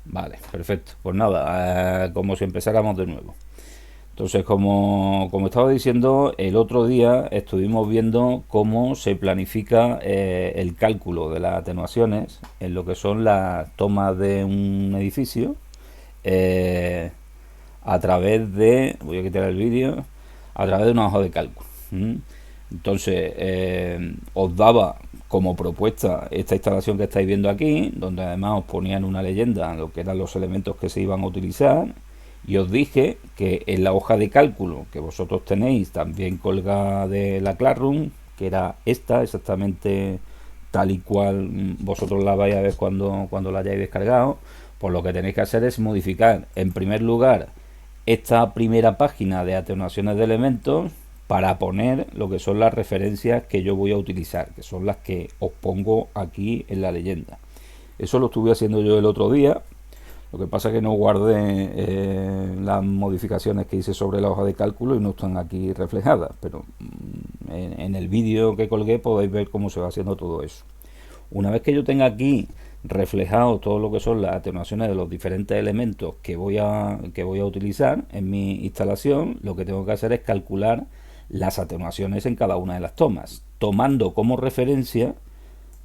Vale, perfecto. Pues nada, como si empezáramos de nuevo. Entonces, como estaba diciendo, el otro día estuvimos viendo cómo se planifica el cálculo de las atenuaciones en lo que son las tomas de un edificio eh, a través de, voy a quitar el vídeo, a través de una hoja de cálculo. ¿Mm? Entonces, os daba como propuesta esta instalación que estáis viendo aquí, donde además os ponían una leyenda, lo que eran los elementos que se iban a utilizar, y os dije que en la hoja de cálculo que vosotros tenéis también colgada de la Classroom, que era esta, exactamente tal y cual vosotros la vais a ver cuando la hayáis descargado, pues lo que tenéis que hacer es modificar en primer lugar esta primera página de atenuaciones de elementos para poner lo que son las referencias que yo voy a utilizar, que son las que os pongo aquí en la leyenda. Eso lo estuve haciendo yo el otro día. Lo que pasa es que no guardé las modificaciones que hice sobre la hoja de cálculo y no están aquí reflejadas, pero en el vídeo que colgué podéis ver cómo se va haciendo todo eso. Una vez que yo tenga aquí reflejado todo lo que son las atenuaciones de los diferentes elementos que voy a utilizar en mi instalación, lo que tengo que hacer es calcular las atenuaciones en cada una de las tomas, tomando como referencia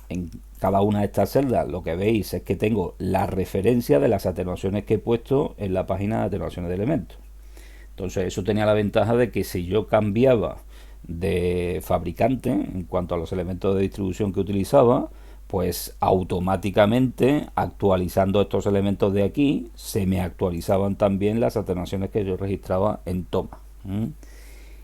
en cada una de estas celdas. Lo que veis es que tengo la referencia de las atenuaciones que he puesto en la página de atenuaciones de elementos. Entonces eso tenía la ventaja de que si yo cambiaba de fabricante en cuanto a los elementos de distribución que utilizaba, pues automáticamente actualizando estos elementos de aquí se me actualizaban también las atenuaciones que yo registraba en toma.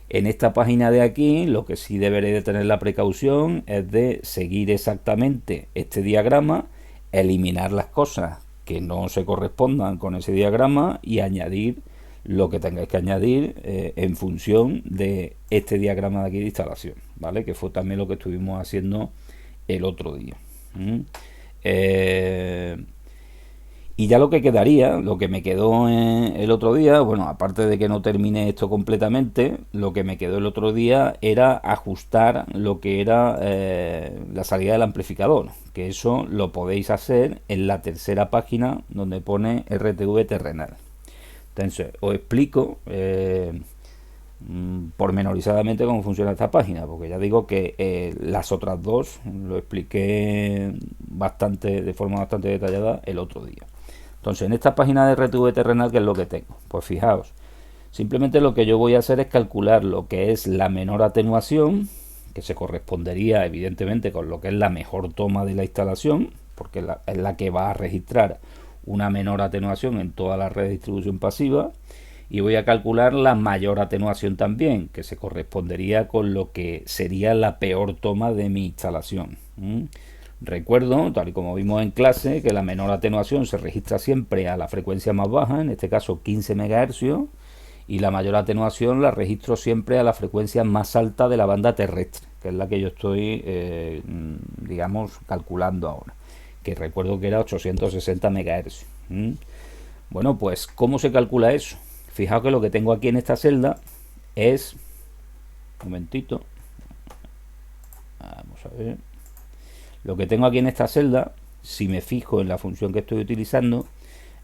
En esta página de aquí lo que sí deberé de tener la precaución es de seguir exactamente este diagrama, eliminar las cosas que no se correspondan con ese diagrama y añadir lo que tengáis que añadir en función de este diagrama de aquí de instalación, ¿vale? Que fue también lo que estuvimos haciendo el otro día. Eh, y ya lo que quedaría, lo que me quedó el otro día, bueno, aparte de que no terminé esto completamente, lo que me quedó el otro día era ajustar lo que era la salida del amplificador, que eso lo podéis hacer en la tercera página donde pone RTV terrenal. Entonces, os explico pormenorizadamente cómo funciona esta página, porque ya digo que las otras dos lo expliqué bastante, de forma bastante detallada el otro día. Entonces, en esta página de RTV terrenal, ¿qué es lo que tengo? Pues fijaos, simplemente lo que yo voy a hacer es calcular lo que es la menor atenuación, que se correspondería evidentemente con lo que es la mejor toma de la instalación, porque es la que va a registrar una menor atenuación en toda la red de distribución pasiva, y voy a calcular la mayor atenuación también, que se correspondería con lo que sería la peor toma de mi instalación. Recuerdo, tal y como vimos en clase, que la menor atenuación se registra siempre a la frecuencia más baja, en este caso 15 MHz, y la mayor atenuación la registro siempre a la frecuencia más alta de la banda terrestre, que es la que yo estoy, digamos, calculando ahora, que recuerdo que era 860 MHz. Bueno, pues, ¿cómo se calcula eso? Fijaos que lo que tengo aquí en esta celda es... Un momentito. Vamos a ver. Lo que tengo aquí en esta celda, si me fijo en la función que estoy utilizando,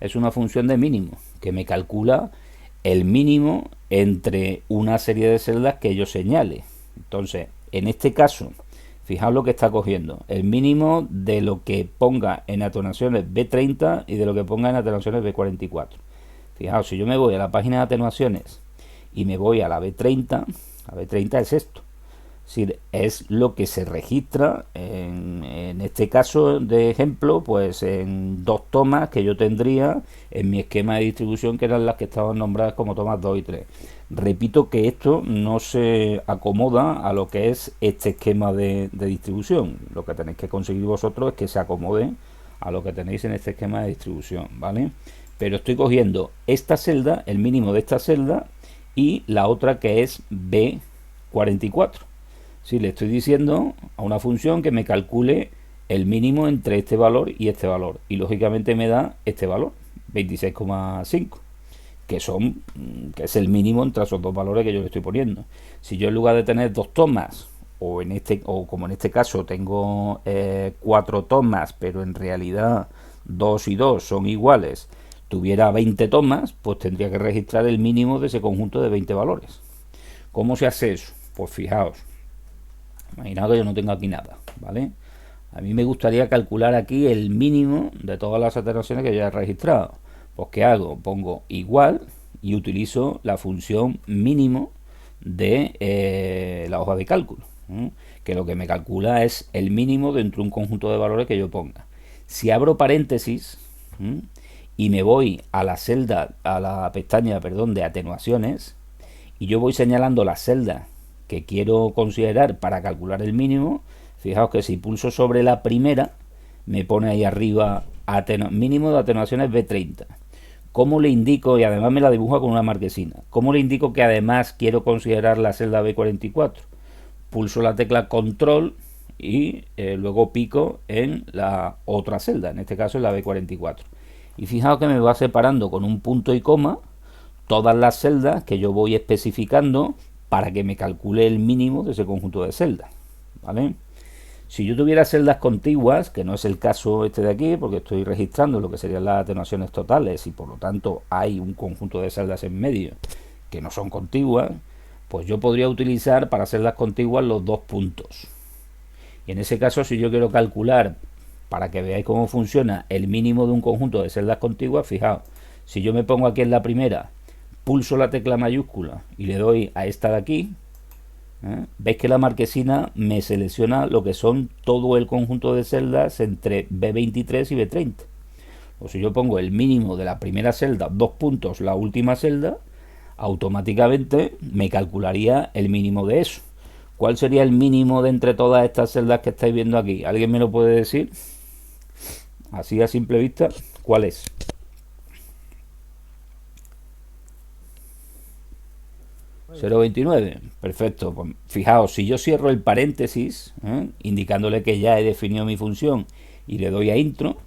es una función de mínimo, que me calcula el mínimo entre una serie de celdas que yo señale. Entonces, en este caso, fijaos lo que está cogiendo, el mínimo de lo que ponga en atenuaciones B30 y de lo que ponga en atenuaciones B44. Fijaos, si yo me voy a la página de atenuaciones y me voy a la B30, la B30 es esto. Es decir, es lo que se registra en este caso de ejemplo, pues en dos tomas que yo tendría en mi esquema de distribución, que eran las que estaban nombradas como tomas 2 y 3. Repito que esto no se acomoda a lo que es este esquema de distribución. Lo que tenéis que conseguir vosotros es que se acomode a lo que tenéis en este esquema de distribución, ¿vale? Pero estoy cogiendo esta celda, el mínimo de esta celda, y la otra que es B44. Si le estoy diciendo a una función que me calcule el mínimo entre este valor y este valor, y lógicamente me da este valor, 26,5, que es el mínimo entre esos dos valores que yo le estoy poniendo. Si yo en lugar de tener dos tomas, o como en este caso tengo 4 tomas, pero en realidad 2 y 2 son iguales, tuviera 20 tomas, pues tendría que registrar el mínimo de ese conjunto de 20 valores. ¿Cómo se hace eso? Pues fijaos, imaginaos que yo no tengo aquí nada, ¿vale? A mí me gustaría calcular aquí el mínimo de todas las atenuaciones que yo he registrado. Pues ¿qué hago? Pongo igual y utilizo la función mínimo de la hoja de cálculo, que lo que me calcula es el mínimo dentro de un conjunto de valores que yo ponga. Si abro paréntesis y me voy a la celda, a la pestaña, perdón, de atenuaciones, y yo voy señalando las celdas que quiero considerar para calcular el mínimo, fijaos que si pulso sobre la primera, me pone ahí arriba mínimo de atenuaciones B30. ¿Cómo le indico? Y además me la dibuja con una marquesina. ¿Cómo le indico que además quiero considerar la celda B44? Pulso la tecla control y luego pico en la otra celda, en este caso en la B44. Y fijaos que me va separando con un punto y coma todas las celdas que yo voy especificando para que me calcule el mínimo de ese conjunto de celdas, ¿vale? Si yo tuviera celdas contiguas, que no es el caso este de aquí, porque estoy registrando lo que serían las atenuaciones totales y por lo tanto hay un conjunto de celdas en medio que no son contiguas, pues yo podría utilizar para celdas contiguas los dos puntos. Y en ese caso, si yo quiero calcular, para que veáis cómo funciona, el mínimo de un conjunto de celdas contiguas, fijaos, si yo me pongo aquí en la primera, pulso la tecla mayúscula y le doy a esta de aquí, veis que la marquesina me selecciona lo que son todo el conjunto de celdas entre B23 y B30. O si yo pongo el mínimo de la primera celda, dos puntos, la última celda, automáticamente me calcularía el mínimo de eso. ¿Cuál sería el mínimo de entre todas estas celdas que estáis viendo aquí? ¿Alguien me lo puede decir? Así a simple vista, ¿cuál es? 0,29. Perfecto. Pues fijaos, si yo cierro el paréntesis, indicándole que ya he definido mi función y le doy a intro,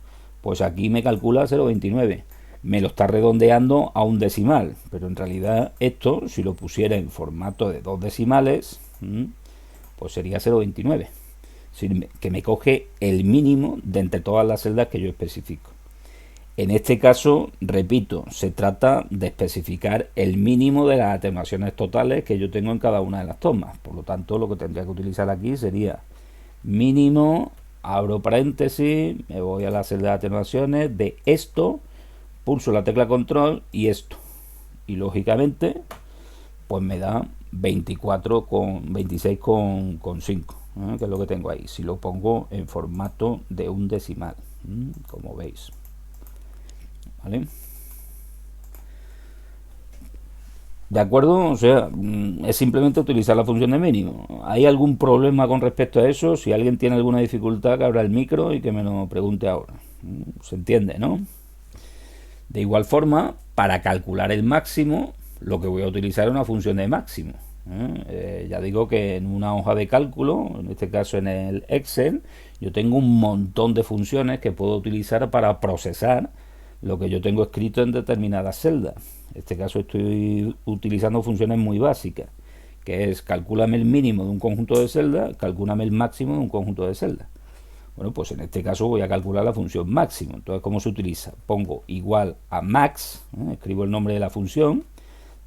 pues aquí me calcula 0,29. Me lo está redondeando a un decimal, pero en realidad esto, si lo pusiera en formato de dos decimales, pues sería 0,29. Que me coge el mínimo de entre todas las celdas que yo especifico. En este caso, repito, se trata de especificar el mínimo de las atenuaciones totales que yo tengo en cada una de las tomas. Por lo tanto, lo que tendría que utilizar aquí sería mínimo, abro paréntesis, me voy a la celda de atenuaciones de esto, pulso la tecla control y esto. Y lógicamente, pues me da 26,5, que es lo que tengo ahí. Si lo pongo en formato de un decimal, como veis. ¿Vale? ¿De acuerdo? O sea, es simplemente utilizar la función de mínimo. ¿Hay algún problema con respecto a eso? Si alguien tiene alguna dificultad, que abra el micro y que me lo pregunte ahora. ¿Se entiende, no? De igual forma, para calcular el máximo, lo que voy a utilizar es una función de máximo. Ya digo que en una hoja de cálculo, en este caso en el Excel, yo tengo un montón de funciones que puedo utilizar para procesar lo que yo tengo escrito en determinadas celdas. En este caso estoy utilizando funciones muy básicas, que es calcúlame el mínimo de un conjunto de celdas, calcúlame el máximo de un conjunto de celdas. Bueno, pues en este caso voy a calcular la función máximo. Entonces, ¿cómo se utiliza? Pongo igual a max, escribo el nombre de la función.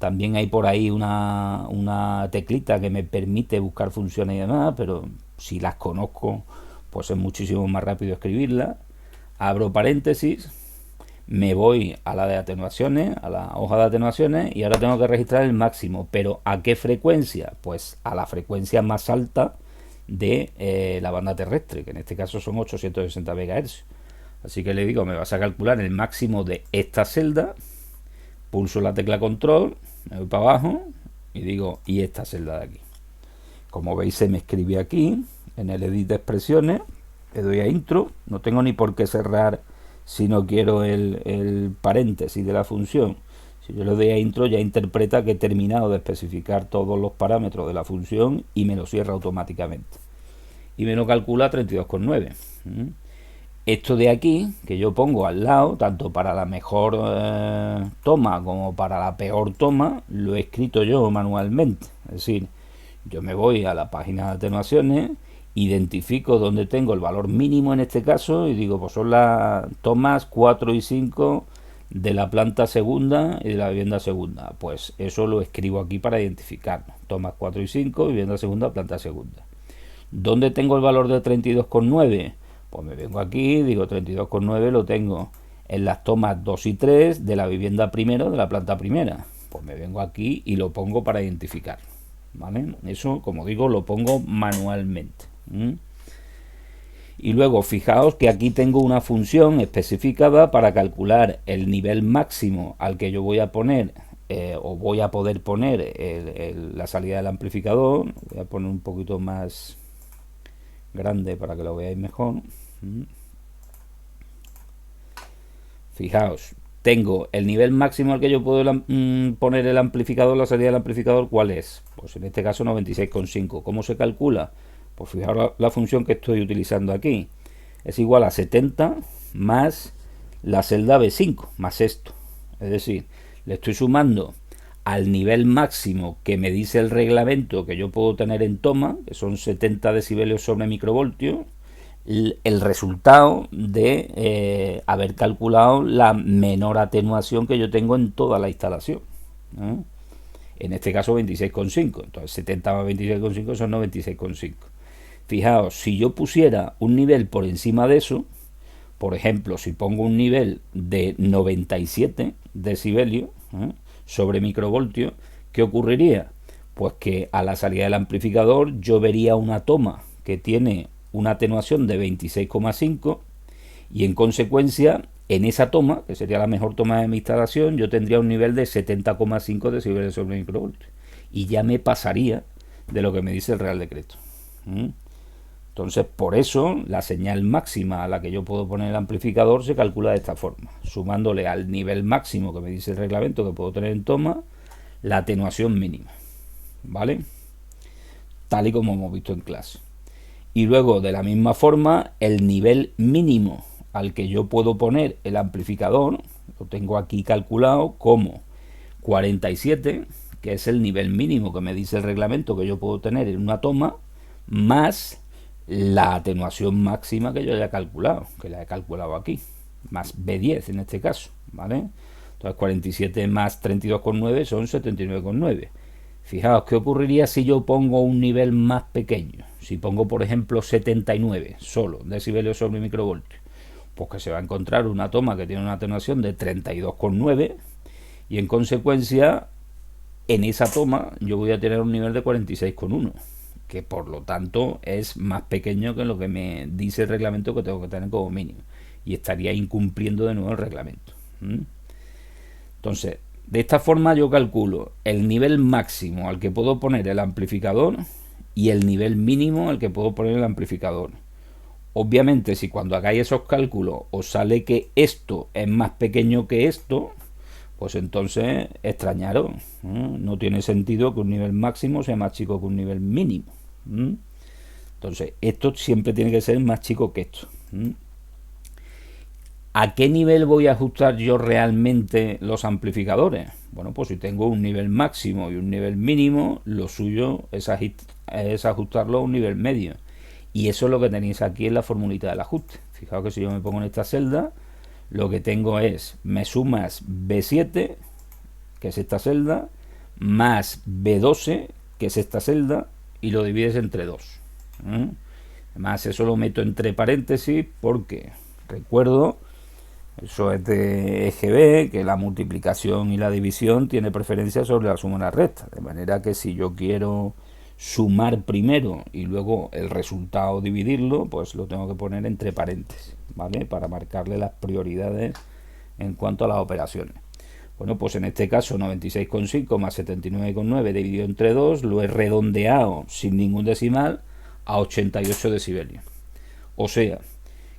También hay por ahí una teclita que me permite buscar funciones y demás, pero si las conozco, pues es muchísimo más rápido escribirlas. Abro paréntesis, me voy a la de atenuaciones, a la hoja de atenuaciones, y ahora tengo que registrar el máximo. ¿Pero a qué frecuencia? Pues a la frecuencia más alta de la banda terrestre, que en este caso son 860 MHz. Así que le digo, me vas a calcular el máximo de esta celda, pulso la tecla control, me voy para abajo y digo, y esta celda de aquí. Como veis, se me escribe aquí en el edit de expresiones, le doy a intro, no tengo ni por qué cerrar si no quiero el paréntesis de la función. Si yo le doy a intro, ya interpreta que he terminado de especificar todos los parámetros de la función y me lo cierra automáticamente. Y me lo calcula a 32,9. Esto de aquí, que yo pongo al lado, tanto para la mejor toma como para la peor toma, lo he escrito yo manualmente. Es decir, yo me voy a la página de atenuaciones identifico dónde tengo el valor mínimo en este caso y digo, pues son las tomas 4 y 5 de la planta segunda y de la vivienda segunda. Pues eso lo escribo aquí para identificarlo. Tomas 4 y 5, vivienda segunda, planta segunda. ¿Dónde tengo el valor de 32,9? Pues me vengo aquí, digo 32,9 lo tengo en las tomas 2 y 3 de la vivienda primero, de la planta primera. Pues me vengo aquí y lo pongo para identificar. ¿Vale? Eso, como digo, lo pongo manualmente. Y luego fijaos que aquí tengo una función especificada para calcular el nivel máximo al que yo voy a poner o voy a poder poner la salida del amplificador. Voy a poner un poquito más grande para que lo veáis mejor. Fijaos, tengo el nivel máximo al que yo puedo poner el amplificador, la salida del amplificador, ¿cuál es? Pues en este caso 96,5. ¿Cómo se calcula? Pues fijaos la función que estoy utilizando aquí. Es igual a 70 más la celda B5, más esto. Es decir, le estoy sumando al nivel máximo que me dice el reglamento que yo puedo tener en toma, que son 70 decibelios sobre microvoltio, el resultado de haber calculado la menor atenuación que yo tengo en toda la instalación. En este caso 26,5. Entonces 70 más 26,5 son 96,5. Fijaos, si yo pusiera un nivel por encima de eso, por ejemplo, si pongo un nivel de 97 decibelios sobre microvoltio, ¿qué ocurriría? Pues que a la salida del amplificador yo vería una toma que tiene una atenuación de 26,5 y en consecuencia en esa toma, que sería la mejor toma de mi instalación, yo tendría un nivel de 70,5 decibelios sobre microvoltio y ya me pasaría de lo que me dice el Real Decreto. Entonces, por eso la señal máxima a la que yo puedo poner el amplificador se calcula de esta forma, sumándole al nivel máximo que me dice el reglamento que puedo tener en toma la atenuación mínima, ¿vale? Tal y como hemos visto en clase. Y luego, de la misma forma, el nivel mínimo al que yo puedo poner el amplificador lo tengo aquí calculado como 47, que es el nivel mínimo que me dice el reglamento que yo puedo tener en una toma, más la atenuación máxima que yo haya calculado, que la he calculado aquí, más B10 en este caso, ¿vale? Entonces 47 más 32,9 son 79,9. Fijaos, ¿qué ocurriría si yo pongo un nivel más pequeño? Si pongo, por ejemplo, 79 solo decibelios sobre microvoltio, pues que se va a encontrar una toma que tiene una atenuación de 32,9 y en consecuencia en esa toma yo voy a tener un nivel de 46,1, que por lo tanto es más pequeño que lo que me dice el reglamento que tengo que tener como mínimo y estaría incumpliendo de nuevo el reglamento. Entonces, de esta forma yo calculo el nivel máximo al que puedo poner el amplificador y el nivel mínimo al que puedo poner el amplificador. Obviamente, si cuando hagáis esos cálculos os sale que esto es más pequeño que esto, pues entonces extrañaros. No tiene sentido que un nivel máximo sea más chico que un nivel mínimo. Entonces, esto siempre tiene que ser más chico que esto. ¿A qué nivel voy a ajustar yo realmente los amplificadores? Bueno, pues si tengo un nivel máximo y un nivel mínimo, lo suyo es ajustarlo a un nivel medio. Y eso es lo que tenéis aquí en la formulita del ajuste. Fijaos que si yo me pongo en esta celda, lo que tengo es, me sumas B7, que es esta celda, más B12, que es esta celda, y lo divides entre 2. Además, eso lo meto entre paréntesis porque, recuerdo, eso es de EGB, que la multiplicación y la división tiene preferencia sobre la suma y la resta. De manera que si yo quiero sumar primero y luego el resultado dividirlo, pues lo tengo que poner entre paréntesis, ¿vale? Para marcarle las prioridades en cuanto a las operaciones. Bueno, pues en este caso 96,5 más 79,9 dividido entre 2 lo he redondeado sin ningún decimal a 88 decibelios. O sea,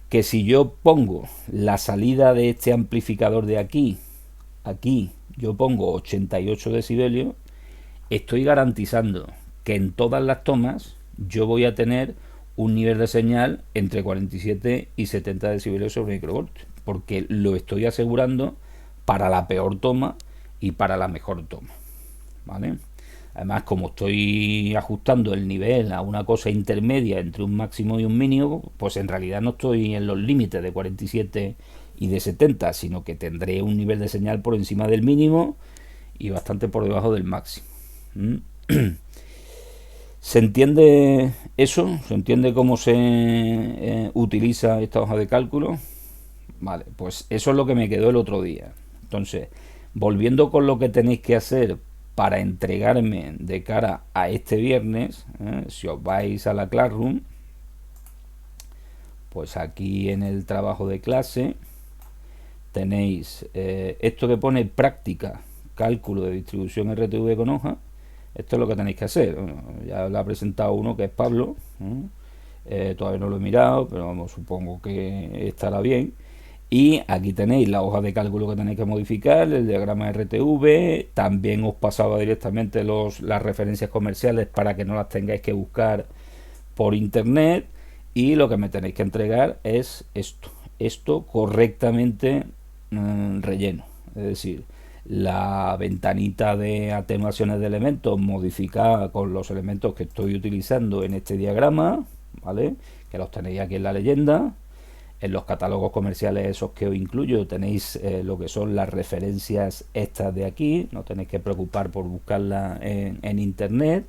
que si yo pongo la salida de este amplificador de aquí, yo pongo 88 decibelios, estoy garantizando que en todas las tomas yo voy a tener un nivel de señal entre 47 y 70 decibelios sobre microvoltio, porque lo estoy asegurando para la peor toma y para la mejor toma, ¿vale? Además, como estoy ajustando el nivel a una cosa intermedia entre un máximo y un mínimo, pues en realidad no estoy en los límites de 47 y de 70, sino que tendré un nivel de señal por encima del mínimo y bastante por debajo del máximo. ¿Mm? ¿Se entiende eso? ¿Se entiende cómo se utiliza esta hoja de cálculo? Vale, pues eso es lo que me quedó el otro día. Entonces, volviendo con lo que tenéis que hacer para entregarme de cara a este viernes, si os vais a la Classroom, pues aquí en el trabajo de clase tenéis esto que pone práctica, cálculo de distribución RTV con hoja. Esto es lo que tenéis que hacer. Bueno, ya lo ha presentado uno que es Pablo. Todavía no lo he mirado, pero vamos, supongo que estará bien. Y aquí tenéis la hoja de cálculo que tenéis que modificar, el diagrama RTV. También os pasaba directamente las referencias comerciales para que no las tengáis que buscar por internet. Y lo que me tenéis que entregar es esto correctamente relleno. Es decir, la ventanita de atenuaciones de elementos modificada con los elementos que estoy utilizando en este diagrama, ¿vale? Que los tenéis aquí en la leyenda. En los catálogos comerciales esos que os incluyo tenéis lo que son las referencias estas de aquí, no tenéis que preocupar por buscarlas en internet.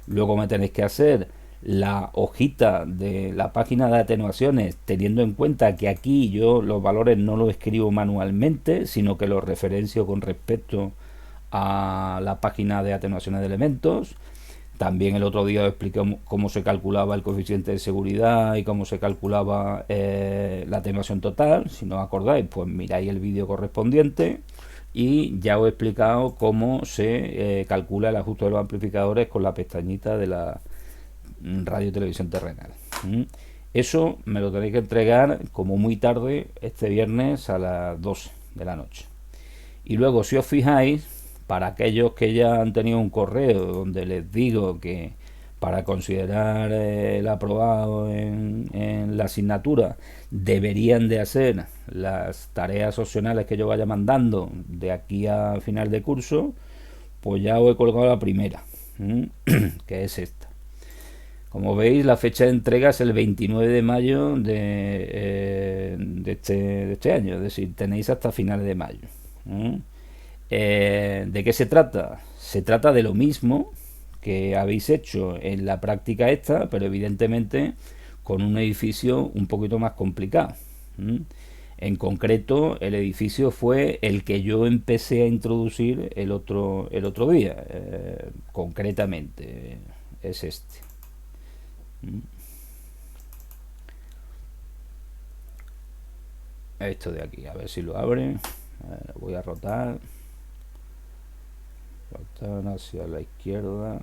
Luego me tenéis que hacer la hojita de la página de atenuaciones, teniendo en cuenta que aquí yo los valores no los escribo manualmente, sino que los referencio con respecto a la página de atenuaciones de elementos. También el otro día os expliqué cómo se calculaba el coeficiente de seguridad y cómo se calculaba la atenuación total. Si no os acordáis, pues miráis el vídeo correspondiente. Y ya os he explicado cómo se calcula el ajuste de los amplificadores con la pestañita de la radio y televisión terrenal. Eso me lo tenéis que entregar como muy tarde este viernes a las 12 de la noche. Y luego, si os fijáis, para aquellos que ya han tenido un correo donde les digo que para considerar el aprobado en la asignatura deberían de hacer las tareas opcionales que yo vaya mandando de aquí a final de curso, pues ya os he colgado la primera, que es esta. Como veis, la fecha de entrega es el 29 de mayo de este año, es decir, tenéis hasta finales de mayo. ¿De qué se trata? Se trata de lo mismo que habéis hecho en la práctica esta, pero evidentemente con un edificio un poquito más complicado. En concreto, el edificio fue el que yo empecé a introducir el otro día. Concretamente, es este. Esto de aquí, a ver si lo abre. Voy a rotar hacia la izquierda,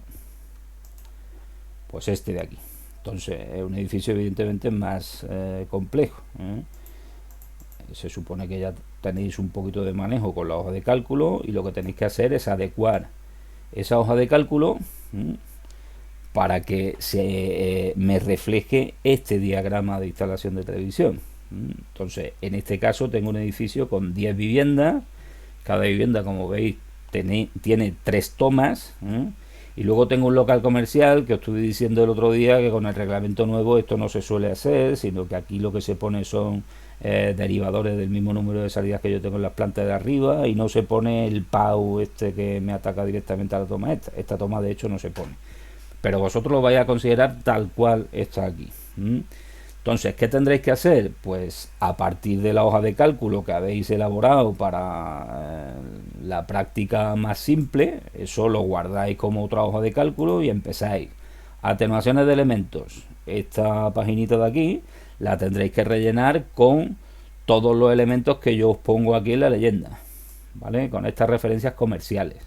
pues este de aquí. Entonces es un edificio evidentemente más complejo. Se supone que ya tenéis un poquito de manejo con la hoja de cálculo y lo que tenéis que hacer es adecuar esa hoja de cálculo para que se me refleje este diagrama de instalación de televisión. Entonces, en este caso tengo un edificio con 10 viviendas. Cada vivienda, como veis, tiene 3 tomas. Y luego tengo un local comercial que os estuve diciendo el otro día que con el reglamento nuevo esto no se suele hacer, sino que aquí lo que se pone son derivadores del mismo número de salidas que yo tengo en las plantas de arriba, y no se pone el PAU este que me ataca directamente a la toma esta. Esta toma de hecho no se pone, pero vosotros lo vais a considerar tal cual está aquí. Entonces, ¿qué tendréis que hacer? Pues a partir de la hoja de cálculo que habéis elaborado para la práctica más simple, eso lo guardáis como otra hoja de cálculo y empezáis. Atenuaciones de elementos. Esta paginita de aquí la tendréis que rellenar con todos los elementos que yo os pongo aquí en la leyenda, ¿vale? Con estas referencias comerciales.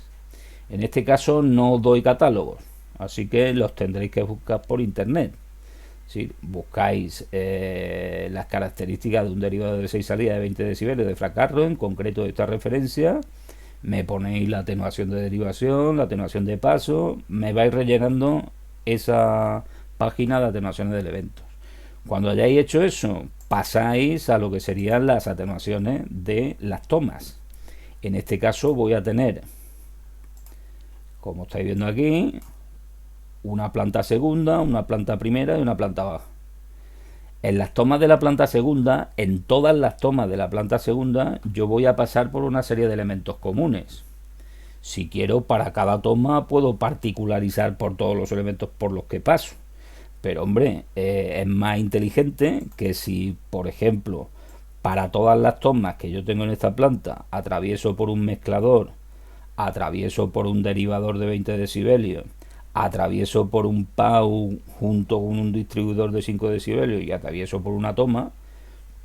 En este caso no doy catálogos, así que los tendréis que buscar por internet. Si buscáis las características de un derivado de 6 salidas de 20 decibeles de Fracarro, en concreto de esta referencia, me ponéis la atenuación de derivación, la atenuación de paso, me vais rellenando esa página de atenuaciones de elementos. Cuando hayáis hecho eso, pasáis a lo que serían las atenuaciones de las tomas. En este caso voy a tener como estáis viendo aquí, una planta segunda, una planta primera y una planta baja. En las tomas de la planta segunda, en todas las tomas de la planta segunda, yo voy a pasar por una serie de elementos comunes. Si quiero, para cada toma puedo particularizar por todos los elementos por los que paso. Pero hombre, es más inteligente que si, por ejemplo, para todas las tomas que yo tengo en esta planta, atravieso por un mezclador, atravieso por un derivador de 20 decibelios, atravieso por un PAU junto con un distribuidor de 5 decibelios y atravieso por una toma,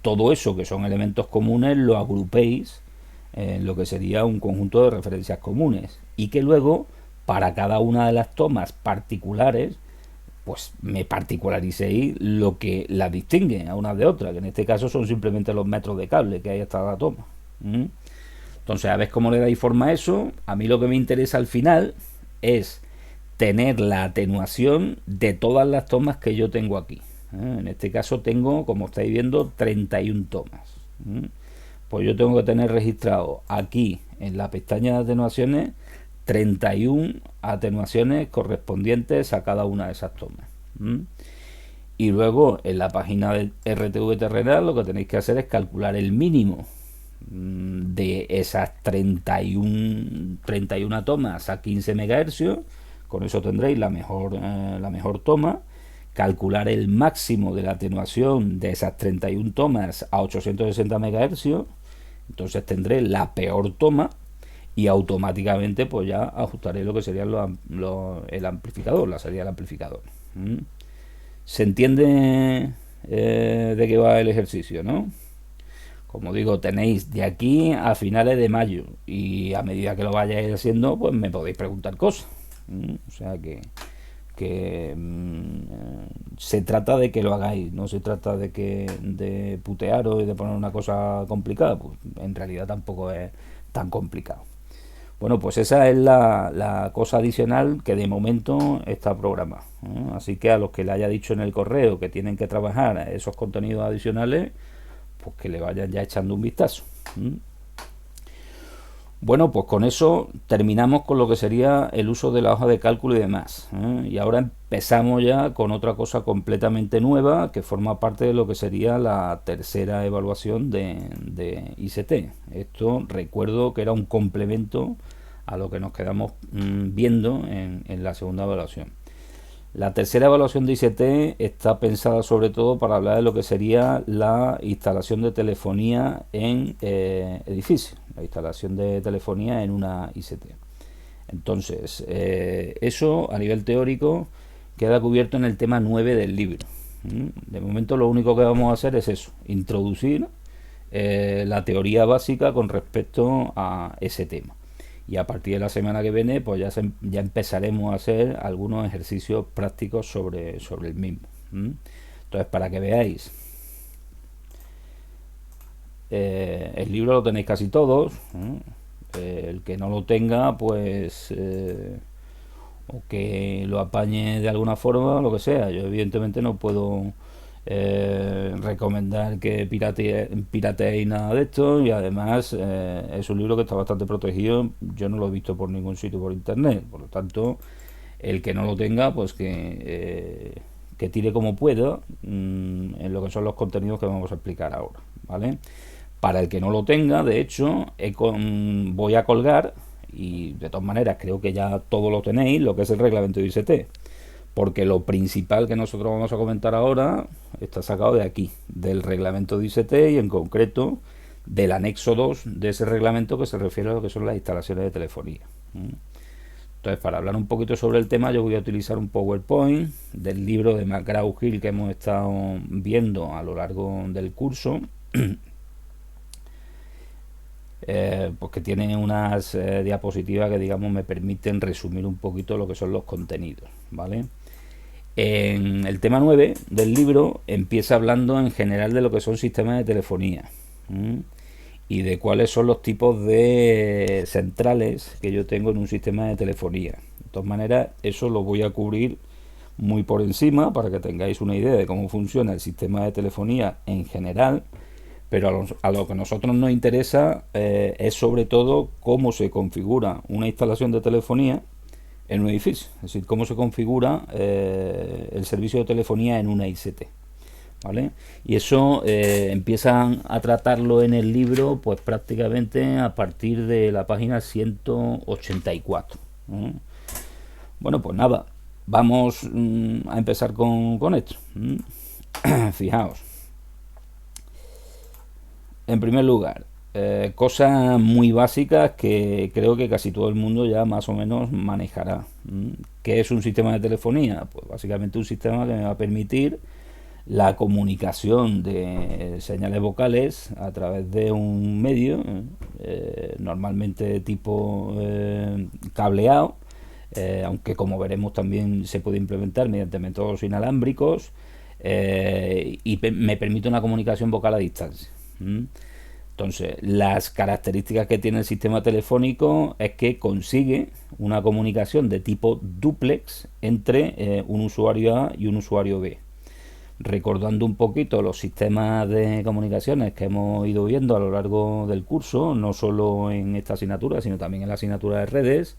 todo eso que son elementos comunes lo agrupéis en lo que sería un conjunto de referencias comunes y que luego para cada una de las tomas particulares pues me particularicéis lo que las distingue a unas de otras, que en este caso son simplemente los metros de cable que hay hasta la toma. Entonces, a ver cómo le dais forma a eso. A mí lo que me interesa al final es tener la atenuación de todas las tomas que yo tengo aquí. En este caso tengo, como estáis viendo, 31 tomas. Pues yo tengo que tener registrado aquí en la pestaña de atenuaciones 31 atenuaciones correspondientes a cada una de esas tomas. Y luego en la página de RTV terrenal lo que tenéis que hacer es calcular el mínimo de esas 31 tomas a 15 MHz. Con eso tendréis la mejor toma. Calcular el máximo de la atenuación de esas 31 tomas a 860 MHz. Entonces tendré la peor toma y automáticamente pues ya ajustaré lo que sería el amplificador, la salida del amplificador. ¿Se entiende de qué va el ejercicio, no? Como digo, tenéis de aquí a finales de mayo y a medida que lo vayáis haciendo pues me podéis preguntar cosas. O sea que se trata de que lo hagáis, no se trata de putearos y de poner una cosa complicada, pues en realidad tampoco es tan complicado. Bueno, pues esa es la cosa adicional que de momento está programada. Así que a los que le haya dicho en el correo que tienen que trabajar esos contenidos adicionales, pues que le vayan ya echando un vistazo. Bueno, pues con eso terminamos con lo que sería el uso de la hoja de cálculo y demás. Y ahora empezamos ya con otra cosa completamente nueva que forma parte de lo que sería la tercera evaluación de ICT. Esto recuerdo que era un complemento a lo que nos quedamos viendo en la segunda evaluación. La tercera evaluación de ICT está pensada sobre todo para hablar de lo que sería la instalación de telefonía en edificios, la instalación de telefonía en una ICT. Entonces, eso a nivel teórico queda cubierto en el tema 9 del libro. De momento lo único que vamos a hacer es eso, introducir la teoría básica con respecto a ese tema. Y a partir de la semana que viene pues ya empezaremos a hacer algunos ejercicios prácticos sobre el mismo. Entonces, para que veáis, el libro lo tenéis casi todos. El que no lo tenga pues o que lo apañe de alguna forma, lo que sea. Yo evidentemente no puedo recomendar que pirateéis nada de esto, y además es un libro que está bastante protegido. Yo no lo he visto por ningún sitio por internet, por lo tanto el que no lo tenga pues que tire como pueda en lo que son los contenidos que vamos a explicar ahora, ¿vale? Para el que no lo tenga, de hecho voy a colgar, y de todas maneras creo que ya todo lo tenéis, lo que es el reglamento de ICT, porque lo principal que nosotros vamos a comentar ahora está sacado de aquí, del reglamento de ICT, y en concreto del anexo 2 de ese reglamento que se refiere a lo que son las instalaciones de telefonía. Entonces, para hablar un poquito sobre el tema, yo voy a utilizar un PowerPoint del libro de McGraw-Hill que hemos estado viendo a lo largo del curso, pues que tiene unas diapositivas que, digamos, me permiten resumir un poquito lo que son los contenidos, ¿vale? En el tema 9 del libro empieza hablando en general de lo que son sistemas de telefonía y de cuáles son los tipos de centrales que yo tengo en un sistema de telefonía. De todas maneras, eso lo voy a cubrir muy por encima para que tengáis una idea de cómo funciona el sistema de telefonía en general, pero a lo que a nosotros nos interesa es sobre todo cómo se configura una instalación de telefonía en un edificio, es decir, cómo se configura el servicio de telefonía en una ICT. ¿Vale? Y eso empiezan a tratarlo en el libro pues prácticamente a partir de la página 184. ¿Eh? Bueno, pues nada, vamos a empezar con esto. Fijaos, en primer lugar, cosas muy básicas que creo que casi todo el mundo ya más o menos manejará. ¿Qué es un sistema de telefonía? Pues básicamente un sistema que me va a permitir la comunicación de señales vocales a través de un medio, normalmente de tipo cableado, aunque como veremos también se puede implementar mediante métodos inalámbricos, y me permite una comunicación vocal a distancia. Entonces, las características que tiene el sistema telefónico es que consigue una comunicación de tipo dúplex entre un usuario A y un usuario B. Recordando un poquito los sistemas de comunicaciones que hemos ido viendo a lo largo del curso, no solo en esta asignatura, sino también en la asignatura de redes,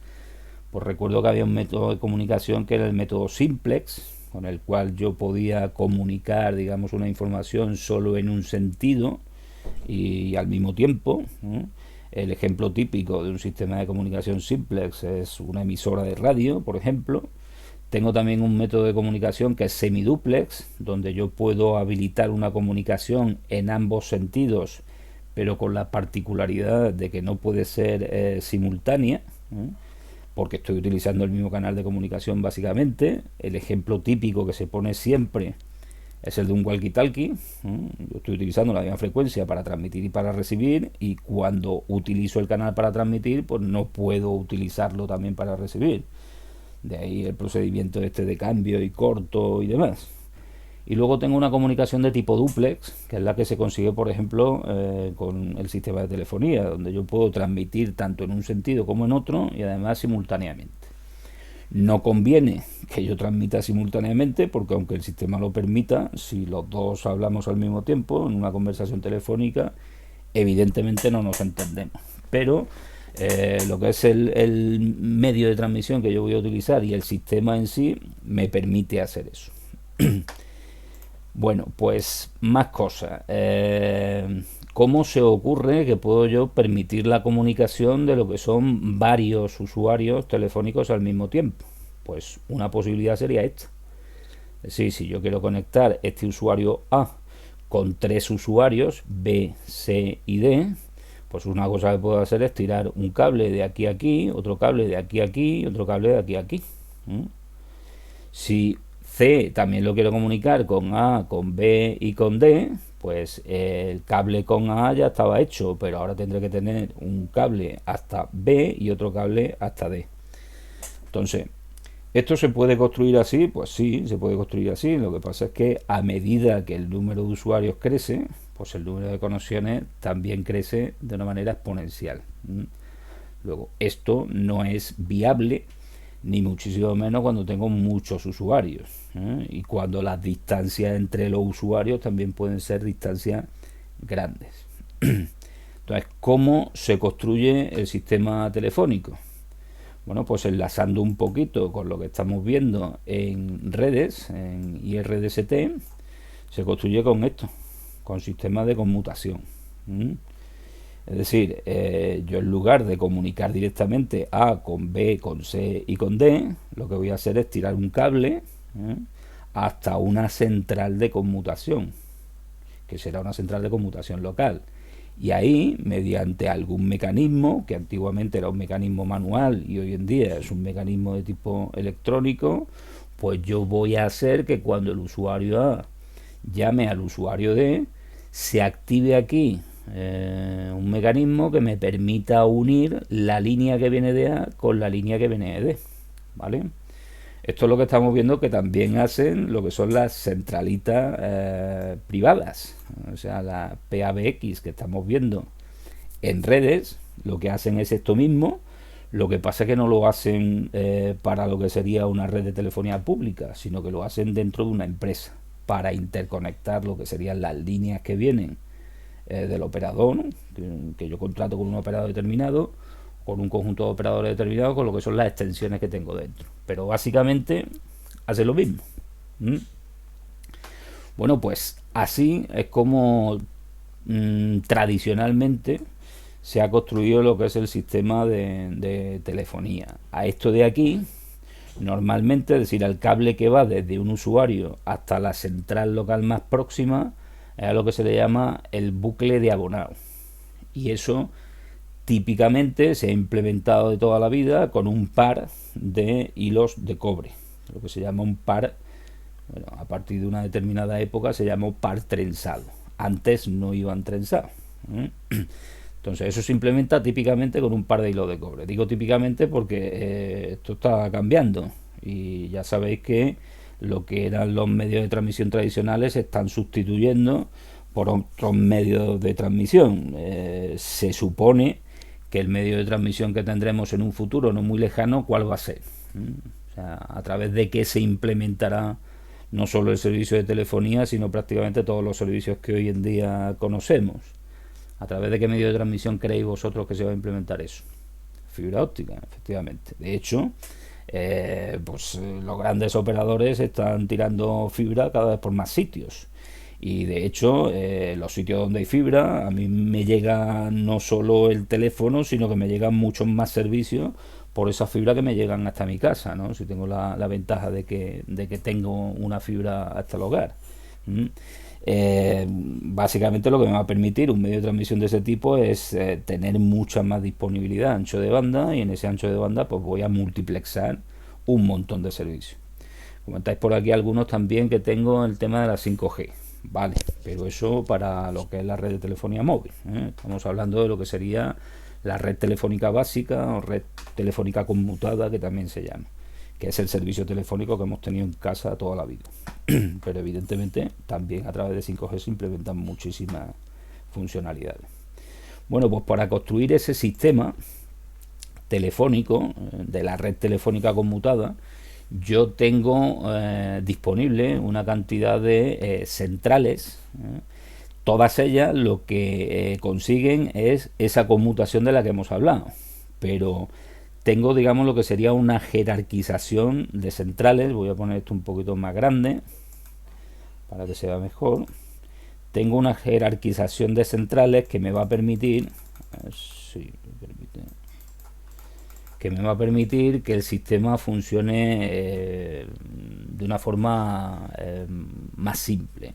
pues recuerdo que había un método de comunicación que era el método simplex, con el cual yo podía comunicar, digamos, una información solo en un sentido y al mismo tiempo. El ejemplo típico de un sistema de comunicación simplex es una emisora de radio, por ejemplo. Tengo también un método de comunicación que es semiduplex, donde yo puedo habilitar una comunicación en ambos sentidos, pero con la particularidad de que no puede ser simultánea, porque estoy utilizando el mismo canal de comunicación básicamente. El ejemplo típico que se pone siempre es el de un walkie-talkie. Yo estoy utilizando la misma frecuencia para transmitir y para recibir, y cuando utilizo el canal para transmitir, pues no puedo utilizarlo también para recibir. De ahí el procedimiento este de cambio y corto y demás. Y luego tengo una comunicación de tipo duplex, que es la que se consigue, por ejemplo, con el sistema de telefonía, donde yo puedo transmitir tanto en un sentido como en otro y además simultáneamente. No conviene que yo transmita simultáneamente, porque aunque el sistema lo permita, si los dos hablamos al mismo tiempo en una conversación telefónica, evidentemente no nos entendemos. Pero lo que es el medio de transmisión que yo voy a utilizar y el sistema en sí me permite hacer eso. Bueno, pues más cosas. ¿Cómo se ocurre que puedo yo permitir la comunicación de lo que son varios usuarios telefónicos al mismo tiempo? Pues una posibilidad sería esta. Es decir, si yo quiero conectar este usuario A con 3 usuarios B, C y D, pues una cosa que puedo hacer es tirar un cable de aquí a aquí, otro cable de aquí a aquí y otro cable de aquí a aquí. Si C también lo quiero comunicar con A, con B y con D, pues el cable con A ya estaba hecho, pero ahora tendré que tener un cable hasta B y otro cable hasta D. Entonces, ¿esto se puede construir así? Pues sí, se puede construir así. Lo que pasa es que a medida que el número de usuarios crece, pues el número de conexiones también crece de una manera exponencial. Luego, esto no es viable, ni muchísimo menos cuando tengo muchos usuarios, y cuando las distancias entre los usuarios también pueden ser distancias grandes. Entonces, ¿cómo se construye el sistema telefónico? Bueno, pues enlazando un poquito con lo que estamos viendo en redes, en IRDST, se construye con esto, con sistemas de conmutación. Es decir, yo en lugar de comunicar directamente A con B, con C y con D, lo que voy a hacer es tirar un cable hasta una central de conmutación, que será una central de conmutación local. Y ahí, mediante algún mecanismo, que antiguamente era un mecanismo manual y hoy en día es un mecanismo de tipo electrónico, pues yo voy a hacer que cuando el usuario A llame al usuario D, se active aquí un mecanismo que me permita unir la línea que viene de A con la línea que viene de D, ¿vale? Esto es lo que estamos viendo que también hacen lo que son las centralitas privadas, o sea, la PABX que estamos viendo en redes, lo que hacen es esto mismo. Lo que pasa es que no lo hacen para lo que sería una red de telefonía pública, sino que lo hacen dentro de una empresa para interconectar lo que serían las líneas que vienen del operador, ¿no? que yo contrato con un operador determinado, con un conjunto de operadores determinados con lo que son las extensiones que tengo dentro. Pero básicamente hace lo mismo. ¿Mm? Bueno, pues así es como tradicionalmente se ha construido lo que es el sistema de telefonía. A esto de aquí, normalmente, es decir, al cable que va desde un usuario hasta la central local más próxima, es a lo que se le llama el bucle de abonado. Y eso típicamente se ha implementado de toda la vida con un par de hilos de cobre, lo que se llama un par. Bueno, a partir de una determinada época se llamó par trenzado. Antes no iban trenzados. Entonces eso se implementa típicamente con un par de hilos de cobre. Digo típicamente porque esto está cambiando y ya sabéis que lo que eran los medios de transmisión tradicionales se están sustituyendo por otros medios de transmisión. Se supone que el medio de transmisión que tendremos en un futuro no muy lejano, ¿cuál va a ser? O sea, a través de qué se implementará no solo el servicio de telefonía, sino prácticamente todos los servicios que hoy en día conocemos. ¿A través de qué medio de transmisión creéis vosotros que se va a implementar eso? Fibra óptica, efectivamente. De hecho, los grandes operadores están tirando fibra cada vez por más sitios. Y de hecho, los sitios donde hay fibra, a mí me llega no solo el teléfono, sino que me llegan muchos más servicios por esa fibra que me llegan hasta mi casa, ¿no? Si tengo la ventaja de que tengo una fibra hasta el hogar. Básicamente lo que me va a permitir un medio de transmisión de ese tipo es tener mucha más disponibilidad, ancho de banda, y en ese ancho de banda pues voy a multiplexar un montón de servicios. Comentáis por aquí algunos también que tengo el tema de la 5G. Vale, pero eso para lo que es la red de telefonía móvil. Estamos hablando de lo que sería la red telefónica básica o red telefónica conmutada, que también se llama, que es el servicio telefónico que hemos tenido en casa toda la vida. Pero evidentemente también a través de 5G se implementan muchísimas funcionalidades. Bueno, pues para construir ese sistema telefónico de la red telefónica conmutada, yo tengo disponible una cantidad de centrales. Todas ellas lo que consiguen es esa conmutación de la que hemos hablado, pero tengo, digamos, lo que sería una jerarquización de centrales. Voy a poner esto un poquito más grande para que se vea mejor. Tengo una jerarquización de centrales que me va a permitir, a ver si me permite, que me va a permitir que el sistema funcione de una forma más simple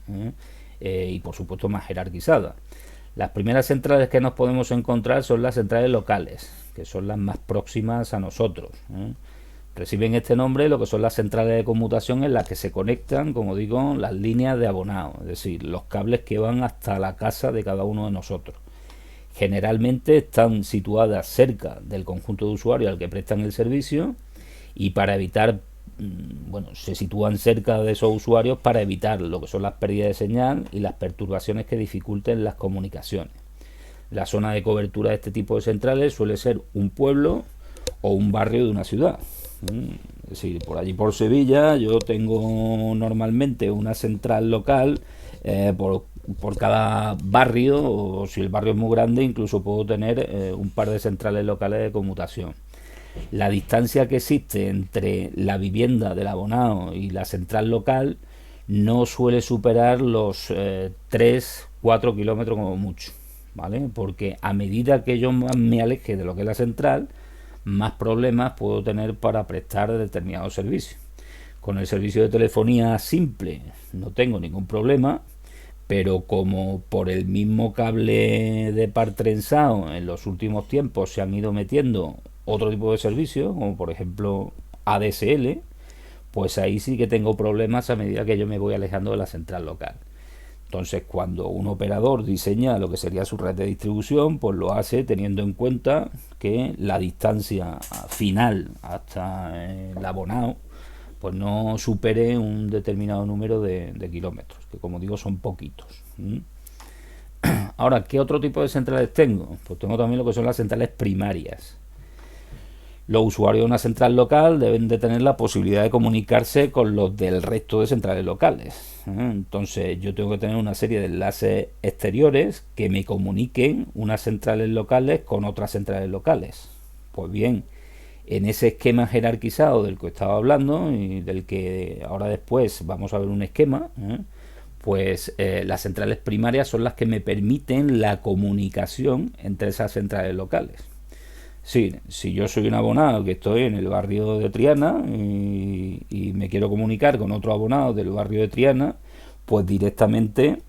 y por supuesto más jerarquizada. Las primeras centrales que nos podemos encontrar son las centrales locales, que son las más próximas a nosotros. Reciben este nombre lo que son las centrales de conmutación en las que se conectan, como digo, las líneas de abonado, es decir, los cables que van hasta la casa de cada uno de nosotros. Generalmente están situadas cerca del conjunto de usuarios al que prestan el servicio, y para evitar, se sitúan cerca de esos usuarios para evitar lo que son las pérdidas de señal y las perturbaciones que dificulten las comunicaciones. La zona de cobertura de este tipo de centrales suele ser un pueblo o un barrio de una ciudad. Es decir, por allí por Sevilla yo tengo normalmente una central local por cada barrio, o si el barrio es muy grande incluso puedo tener un par de centrales locales de conmutación. La distancia que existe entre la vivienda del abonado y la central local no suele superar los 3-4 kilómetros como mucho, ¿vale? Porque a medida que yo más me aleje de lo que es la central, más problemas puedo tener para prestar determinados servicios. Con el servicio de telefonía simple no tengo ningún problema, pero como por el mismo cable de par trenzado en los últimos tiempos se han ido metiendo otro tipo de servicios, como por ejemplo ADSL, pues ahí sí que tengo problemas a medida que yo me voy alejando de la central local. Entonces, cuando un operador diseña lo que sería su red de distribución, pues lo hace teniendo en cuenta que la distancia final hasta el abonado pues no supere un determinado número de kilómetros, que como digo son poquitos. Ahora, ¿qué otro tipo de centrales tengo? Pues tengo también lo que son las centrales primarias. Los usuarios de una central local deben de tener la posibilidad de comunicarse con los del resto de centrales locales. Entonces yo tengo que tener una serie de enlaces exteriores que me comuniquen unas centrales locales con otras centrales locales. Pues bien, en ese esquema jerarquizado del que estaba hablando y del que ahora después vamos a ver un esquema, pues las centrales primarias son las que me permiten la comunicación entre esas centrales locales. Sí, si yo soy un abonado que estoy en el barrio de Triana y me quiero comunicar con otro abonado del barrio de Triana, pues directamente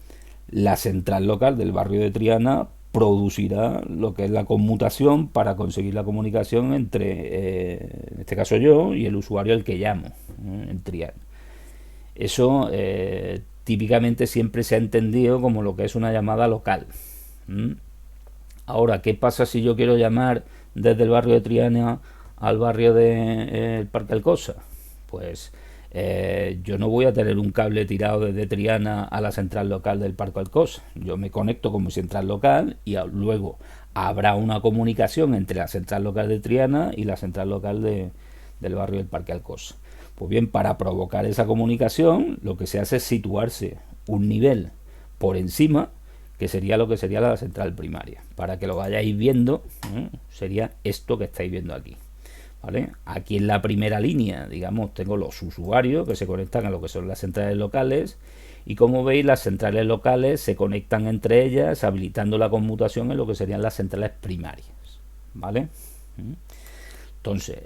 la central local del barrio de Triana producirá lo que es la conmutación para conseguir la comunicación entre, en este caso yo, y el usuario al que llamo, en Triana. Eso típicamente siempre se ha entendido como lo que es una llamada local. ¿Mm? Ahora, ¿qué pasa si yo quiero llamar desde el barrio de Triana al barrio de Parque Alcosa? Pues yo no voy a tener un cable tirado desde Triana a la central local del Parque Alcosa. Yo me conecto como central local y luego habrá una comunicación entre la central local de Triana y la central local del barrio del Parque Alcosa. Pues bien, para provocar esa comunicación, lo que se hace es situarse un nivel por encima, que sería lo que sería la central primaria. Para que lo vayáis viendo, sería esto que estáis viendo aquí. ¿Vale? Aquí en la primera línea, digamos, tengo los usuarios que se conectan a lo que son las centrales locales, y como veis, las centrales locales se conectan entre ellas, habilitando la conmutación en lo que serían las centrales primarias. ¿Vale? Entonces,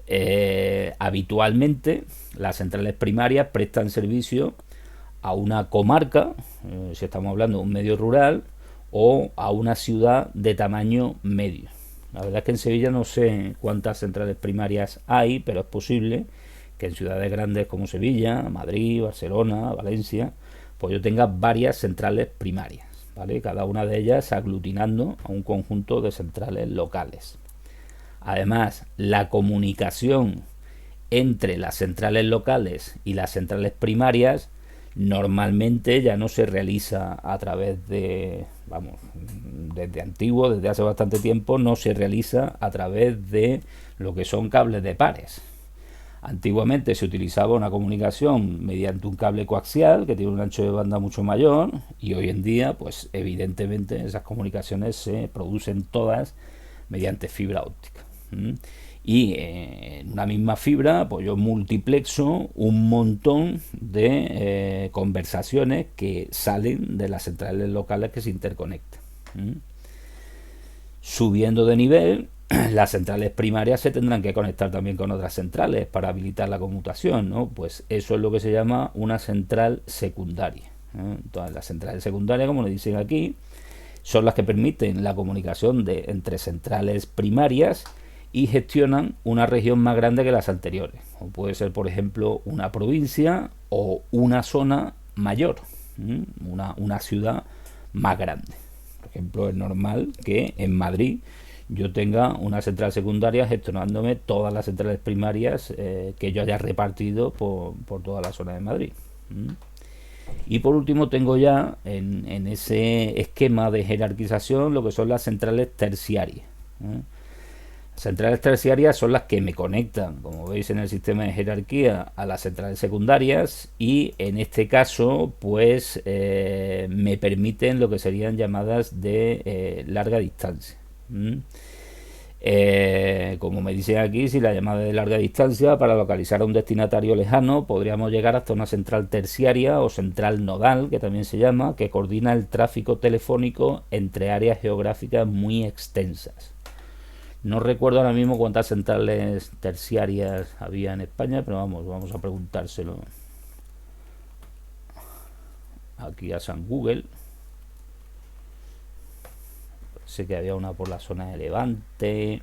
habitualmente las centrales primarias prestan servicio a una comarca, si estamos hablando de un medio rural, o a una ciudad de tamaño medio. La verdad es que en Sevilla no sé cuántas centrales primarias hay, pero es posible que en ciudades grandes como Sevilla, Madrid, Barcelona, Valencia, pues yo tenga varias centrales primarias, ¿vale? Cada una de ellas aglutinando a un conjunto de centrales locales. Además, la comunicación entre las centrales locales y las centrales primarias normalmente ya no se realiza a través de, vamos, desde antiguo, desde hace bastante tiempo, no se realiza a través de lo que son cables de pares. Antiguamente se utilizaba una comunicación mediante un cable coaxial que tiene un ancho de banda mucho mayor, y hoy en día, pues evidentemente esas comunicaciones se producen todas mediante fibra óptica. Y en una misma fibra, pues yo multiplexo un montón de conversaciones que salen de las centrales locales que se interconectan. Subiendo de nivel, las centrales primarias se tendrán que conectar también con otras centrales para habilitar la conmutación, ¿no? Pues eso es lo que se llama una central secundaria. Entonces, las centrales secundarias, como le dicen aquí, son las que permiten la comunicación entre centrales primarias y gestionan una región más grande que las anteriores, o puede ser, por ejemplo, una provincia o una zona mayor, una ciudad más grande. Por ejemplo, es normal que en Madrid yo tenga una central secundaria gestionándome todas las centrales primarias que yo haya repartido por toda la zona de Madrid. Y por último tengo ya en ese esquema de jerarquización lo que son las centrales terciarias. Centrales terciarias son las que me conectan, como veis en el sistema de jerarquía, a las centrales secundarias, y en este caso pues me permiten lo que serían llamadas de larga distancia. Como me dicen aquí, si la llamada es de larga distancia, para localizar a un destinatario lejano podríamos llegar hasta una central terciaria o central nodal, que también se llama, que coordina el tráfico telefónico entre áreas geográficas muy extensas. No recuerdo ahora mismo cuántas centrales terciarias había en España, pero vamos a preguntárselo aquí a San Google. Sé que había una por la zona de Levante.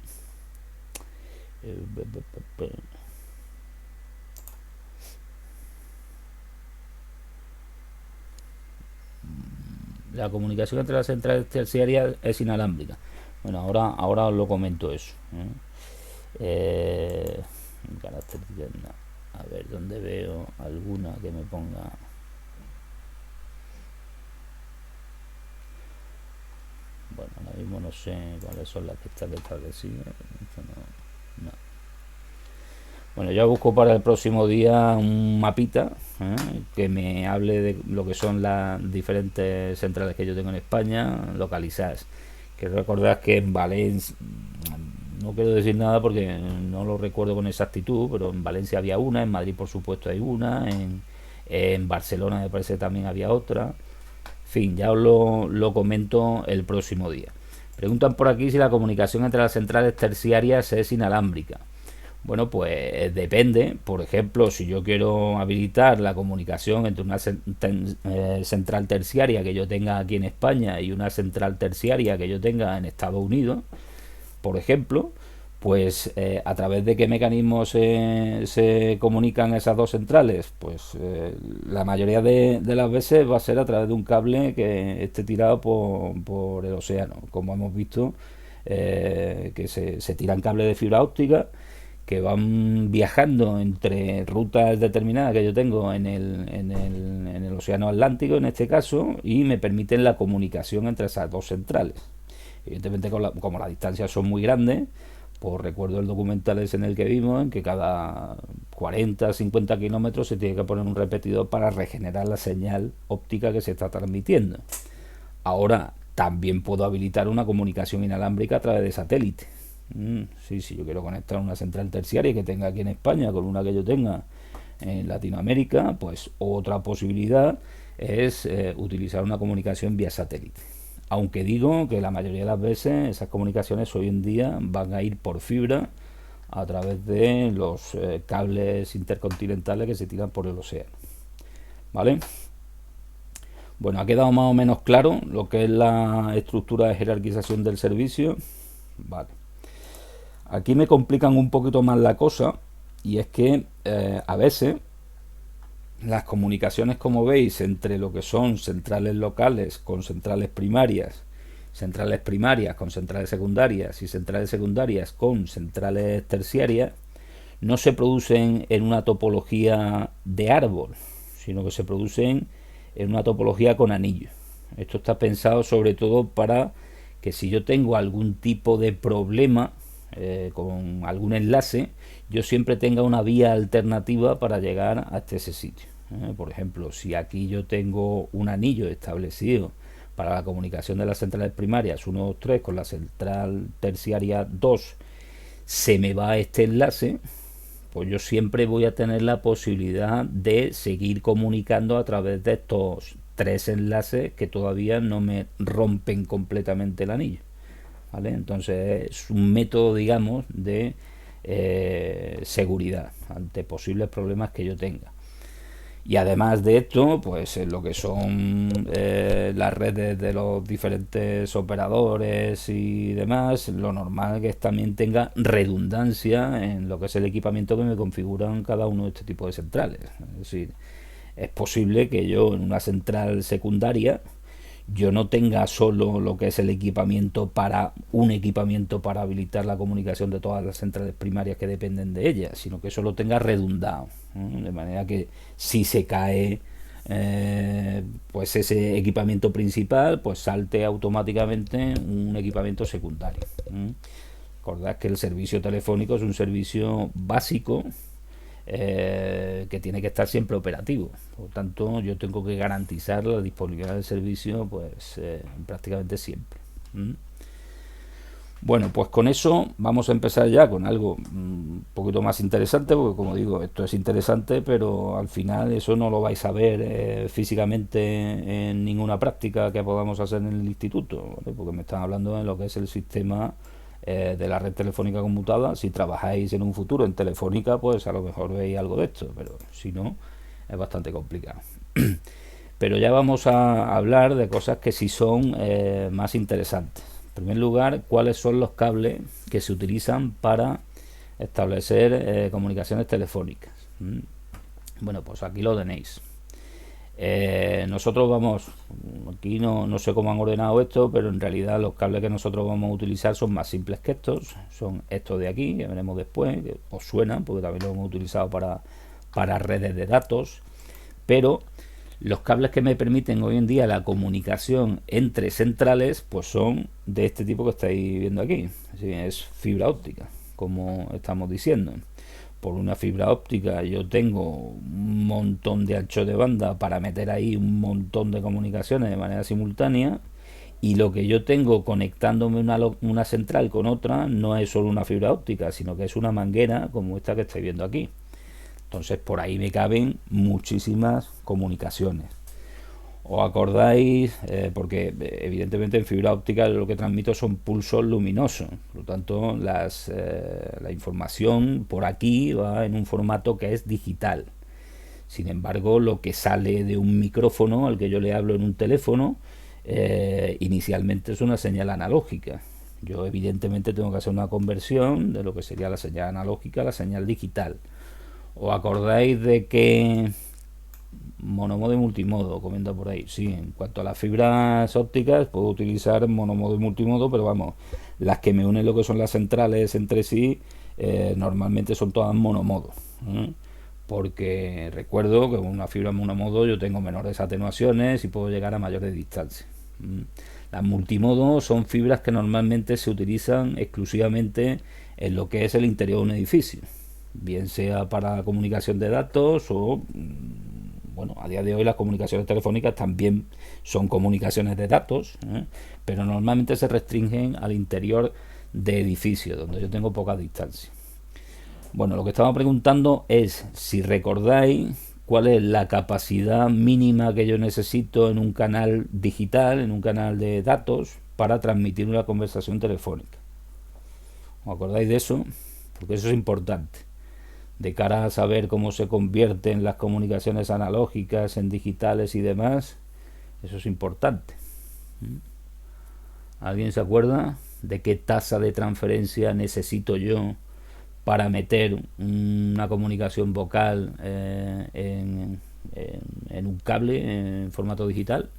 La comunicación entre las centrales terciarias es inalámbrica. Bueno, ahora os lo comento eso. Carácter, a ver dónde veo alguna que me ponga. Bueno, ahora mismo no sé cuáles son las que están establecidas. No. Bueno, ya busco para el próximo día un mapita que me hable de lo que son las diferentes centrales que yo tengo en España localizadas. Que recordad que en Valencia, no quiero decir nada porque no lo recuerdo con exactitud, pero en Valencia había una, en Madrid por supuesto hay una, en Barcelona me parece también había otra. En fin, ya os lo comento el próximo día. Preguntan por aquí si la comunicación entre las centrales terciarias es inalámbrica. Bueno, pues depende. Por ejemplo, si yo quiero habilitar la comunicación entre una central terciaria que yo tenga aquí en España y una central terciaria que yo tenga en Estados Unidos, por ejemplo, pues a través de qué mecanismos se comunican esas dos centrales, pues la mayoría de las veces va a ser a través de un cable que esté tirado por el océano, como hemos visto, que se tiran cables de fibra óptica que van viajando entre rutas determinadas que yo tengo en el océano Atlántico en este caso, y me permiten la comunicación entre esas dos centrales. Evidentemente, como las distancias son muy grandes, pues recuerdo el documental ese en el que vimos, en que cada 40 50 kilómetros se tiene que poner un repetidor para regenerar la señal óptica que se está transmitiendo. Ahora, también puedo habilitar una comunicación inalámbrica a través de satélite. Sí, si yo quiero conectar una central terciaria que tenga aquí en España con una que yo tenga en Latinoamérica, pues otra posibilidad es utilizar una comunicación vía satélite. Aunque digo que la mayoría de las veces esas comunicaciones hoy en día van a ir por fibra a través de los cables intercontinentales que se tiran por el océano. ¿Vale? Bueno, ha quedado más o menos claro lo que es la estructura de jerarquización del servicio. Vale. Aquí me complican un poquito más la cosa, y es que a veces las comunicaciones, como veis, entre lo que son centrales locales con centrales primarias con centrales secundarias y centrales secundarias con centrales terciarias, no se producen en una topología de árbol, sino que se producen en una topología con anillo. Esto está pensado sobre todo para que si yo tengo algún tipo de problema con algún enlace, yo siempre tenga una vía alternativa para llegar hasta ese sitio. Por ejemplo, si aquí yo tengo un anillo establecido para la comunicación de las centrales primarias 1, 2, 3 con la central terciaria 2, se me va este enlace, pues yo siempre voy a tener la posibilidad de seguir comunicando a través de estos tres enlaces que todavía no me rompen completamente el anillo. ¿Vale? Entonces es un método, digamos, de seguridad ante posibles problemas que yo tenga. Y además de esto, pues en lo que son las redes de los diferentes operadores y demás, lo normal es que también tenga redundancia en lo que es el equipamiento que me configuran cada uno de este tipo de centrales. Es decir, es posible que yo en una central secundaria yo no tenga solo lo que es el equipamiento para habilitar la comunicación de todas las centrales primarias que dependen de ella, sino que eso lo tenga redundado, de manera que si se cae pues ese equipamiento principal, pues salte automáticamente un equipamiento secundario. Recordad que el servicio telefónico es un servicio básico que tiene que estar siempre operativo. Por lo tanto, yo tengo que garantizar la disponibilidad del servicio pues prácticamente siempre. Bueno, pues con eso vamos a empezar ya con algo un poquito más interesante, porque como digo, esto es interesante, pero al final eso no lo vais a ver físicamente en ninguna práctica que podamos hacer en el instituto, ¿vale? Porque me están hablando de lo que es el sistema de la red telefónica conmutada. Si trabajáis en un futuro en Telefónica, pues a lo mejor veis algo de esto, pero si no, es bastante complicado. Pero ya vamos a hablar de cosas que sí son más interesantes. En primer lugar, cuáles son los cables que se utilizan para establecer comunicaciones telefónicas. Bueno, pues aquí lo tenéis. Nosotros vamos, aquí no sé cómo han ordenado esto, pero en realidad los cables que nosotros vamos a utilizar son más simples que estos. Son estos de aquí, que veremos después, que os suenan, porque también lo hemos utilizado para redes de datos. Pero los cables que me permiten hoy en día la comunicación entre centrales, pues son de este tipo que estáis viendo aquí. Es fibra óptica, como estamos diciendo. Por una fibra óptica yo tengo un montón de ancho de banda para meter ahí un montón de comunicaciones de manera simultánea, Y lo que yo tengo conectándome una central con otra no es solo una fibra óptica, sino que es una manguera como esta que estáis viendo aquí. Entonces por ahí me caben muchísimas comunicaciones. ¿Os acordáis? Porque evidentemente en fibra óptica lo que transmito son pulsos luminosos. Por lo tanto, la información por aquí va en un formato que es digital. Sin embargo, lo que sale de un micrófono al que yo le hablo en un teléfono, inicialmente es una señal analógica. Yo evidentemente tengo que hacer una conversión de lo que sería la señal analógica a la señal digital. ¿Os acordáis de que monomodo y multimodo, comenta por ahí? Sí, en cuanto a las fibras ópticas, puedo utilizar monomodo y multimodo, pero vamos, las que me unen lo que son las centrales entre sí, normalmente son todas monomodo. Porque recuerdo que con una fibra monomodo yo tengo menores atenuaciones y puedo llegar a mayores distancias. Las multimodo son fibras que normalmente se utilizan exclusivamente en lo que es el interior de un edificio, bien sea para comunicación de datos o, bueno, a día de hoy las comunicaciones telefónicas también son comunicaciones de datos, pero normalmente se restringen al interior de edificios donde yo tengo poca distancia. Bueno, lo que estaba preguntando es si recordáis cuál es la capacidad mínima que yo necesito en un canal digital, en un canal de datos, para transmitir una conversación telefónica. ¿Os acordáis de eso? Porque eso es importante. De cara a saber cómo se convierten las comunicaciones analógicas en digitales y demás, eso es importante. ¿Alguien se acuerda de qué tasa de transferencia necesito yo para meter una comunicación vocal en un cable en formato digital?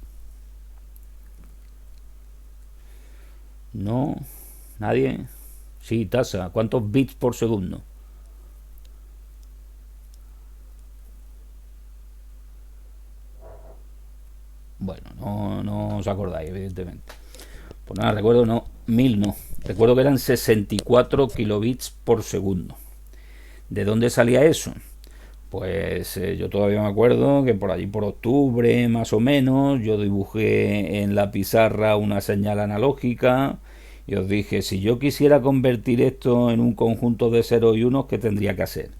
¿No? ¿Nadie? Sí, tasa. ¿Cuántos bits por segundo? Bueno, no os acordáis, evidentemente. Pues nada, recuerdo, no, 1000 no. Recuerdo que eran 64 kilobits por segundo. ¿De dónde salía eso? Pues yo todavía me acuerdo que por allí por octubre más o menos yo dibujé en la pizarra una señal analógica y os dije, si yo quisiera convertir esto en un conjunto de ceros y unos, ¿qué tendría que hacer?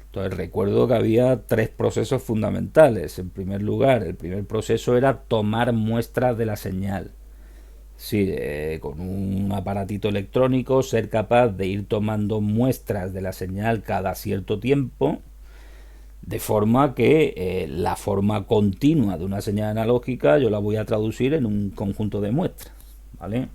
Entonces recuerdo que había tres procesos fundamentales. En primer lugar, el primer proceso era tomar muestras de la señal. Sí, con un aparatito electrónico ser capaz de ir tomando muestras de la señal cada cierto tiempo, de forma que la forma continua de una señal analógica yo la voy a traducir en un conjunto de muestras, ¿vale?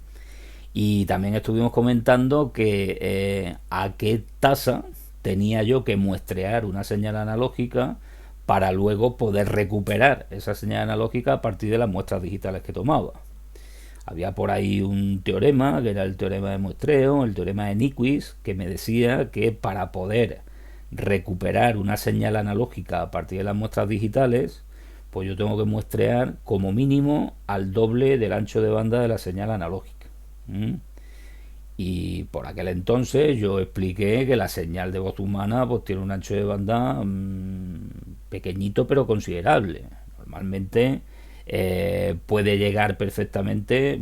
Y también estuvimos comentando que a qué tasa tenía yo que muestrear una señal analógica para luego poder recuperar esa señal analógica a partir de las muestras digitales que tomaba. Había por ahí un teorema, que era el teorema de muestreo, el teorema de Nyquist, que me decía que para poder recuperar una señal analógica a partir de las muestras digitales, pues yo tengo que muestrear como mínimo al doble del ancho de banda de la señal analógica. Y por aquel entonces yo expliqué que la señal de voz humana pues tiene un ancho de banda pequeñito pero considerable. Normalmente puede llegar perfectamente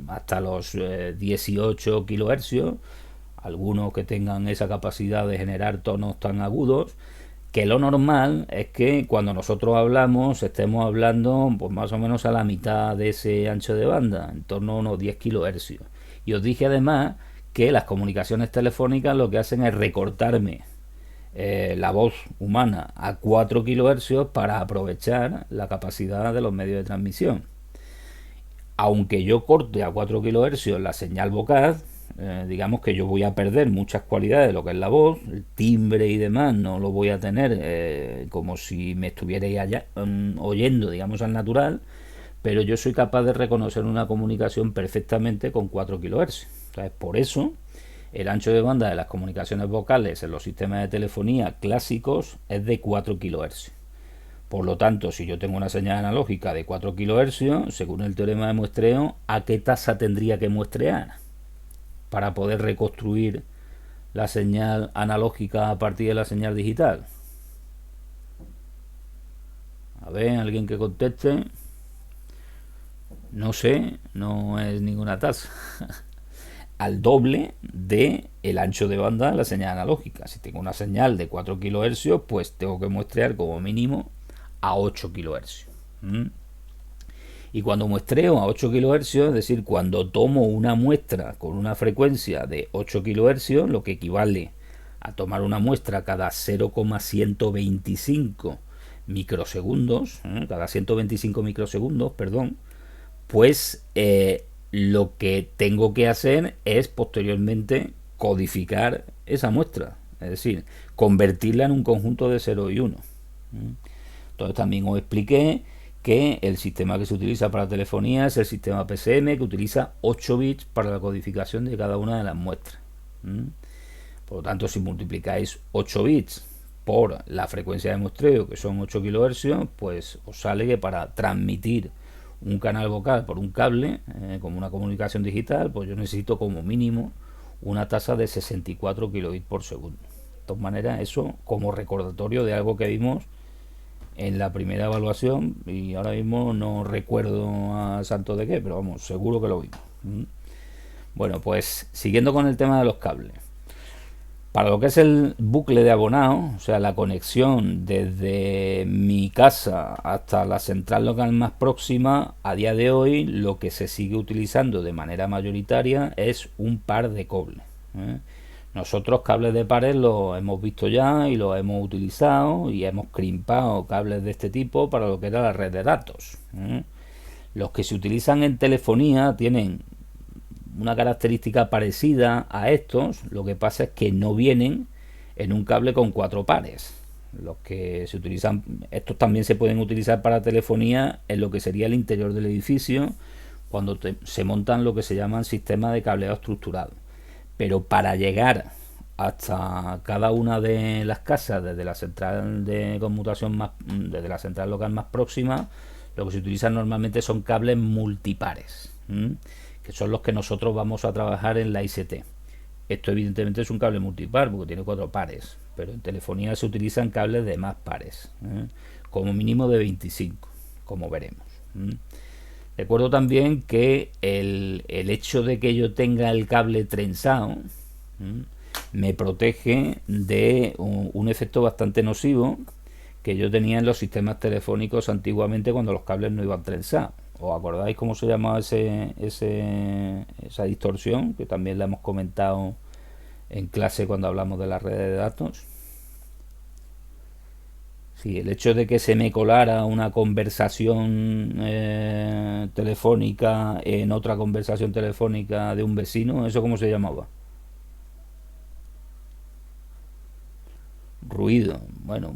hasta los 18 kilohercios, algunos que tengan esa capacidad de generar tonos tan agudos, que lo normal es que cuando nosotros hablamos estemos hablando pues más o menos a la mitad de ese ancho de banda, en torno a unos 10 kilohercios. Y os dije además que las comunicaciones telefónicas lo que hacen es recortarme la voz humana a 4 kilohercios para aprovechar la capacidad de los medios de transmisión. Aunque yo corte a 4 kilohercios la señal vocal, digamos que yo voy a perder muchas cualidades de lo que es la voz, el timbre y demás no lo voy a tener como si me estuvierais allá, oyendo, digamos, al natural, pero yo soy capaz de reconocer una comunicación perfectamente con 4 kilohercios. Entonces, por eso el ancho de banda de las comunicaciones vocales en los sistemas de telefonía clásicos es de 4 kHz. Por lo tanto, si yo tengo una señal analógica de 4 kHz, según el teorema de muestreo, ¿a qué tasa tendría que muestrear para poder reconstruir la señal analógica a partir de la señal digital? A ver, alguien que conteste. No sé, no es ninguna tasa. Al doble de el ancho de banda de la señal analógica. Si tengo una señal de 4 kHz, pues tengo que muestrear como mínimo a 8 kHz. ¿Mm? Y cuando muestreo a 8 kHz, es decir, cuando tomo una muestra con una frecuencia de 8 kHz, lo que equivale a tomar una muestra cada 0,125 microsegundos, cada 125 microsegundos, perdón, pues lo que tengo que hacer es posteriormente codificar esa muestra, es decir, convertirla en un conjunto de 0 y 1. Entonces también os expliqué que el sistema que se utiliza para telefonía es el sistema PSM, que utiliza 8 bits para la codificación de cada una de las muestras. Por lo tanto, si multiplicáis 8 bits por la frecuencia de muestreo, que son 8 kHz, pues os sale que para transmitir un canal vocal por un cable, como una comunicación digital, pues yo necesito como mínimo una tasa de 64 kilobits por segundo. De todas maneras, eso como recordatorio de algo que vimos en la primera evaluación, y ahora mismo no recuerdo a santo de qué, pero vamos, seguro que lo vimos. Bueno, pues siguiendo con el tema de los cables. Para lo que es el bucle de abonado, o sea, la conexión desde mi casa hasta la central local más próxima, a día de hoy lo que se sigue utilizando de manera mayoritaria es un par de cables. Nosotros cables de pared los hemos visto ya y los hemos utilizado y hemos crimpado cables de este tipo para lo que era la red de datos. Los que se utilizan en telefonía tienen una característica parecida a estos, lo que pasa es que no vienen en un cable con 4 pares. Los que se utilizan, estos también se pueden utilizar para telefonía en lo que sería el interior del edificio, cuando se montan lo que se llaman sistemas de cableado estructurado. Pero para llegar hasta cada una de las casas desde la central de conmutación desde la central local más próxima, lo que se utilizan normalmente son cables multipares, que son los que nosotros vamos a trabajar en la ICT. Esto evidentemente es un cable multipar porque tiene 4 pares, pero en telefonía se utilizan cables de más pares, como mínimo de 25, como veremos. Recuerdo también que el hecho de que yo tenga el cable trenzado me protege de un efecto bastante nocivo que yo tenía en los sistemas telefónicos antiguamente cuando los cables no iban trenzados. ¿Os acordáis cómo se llamaba esa distorsión? Que también la hemos comentado en clase cuando hablamos de las redes de datos. Sí, el hecho de que se me colara una conversación telefónica en otra conversación telefónica de un vecino, ¿eso cómo se llamaba? Ruido. Bueno,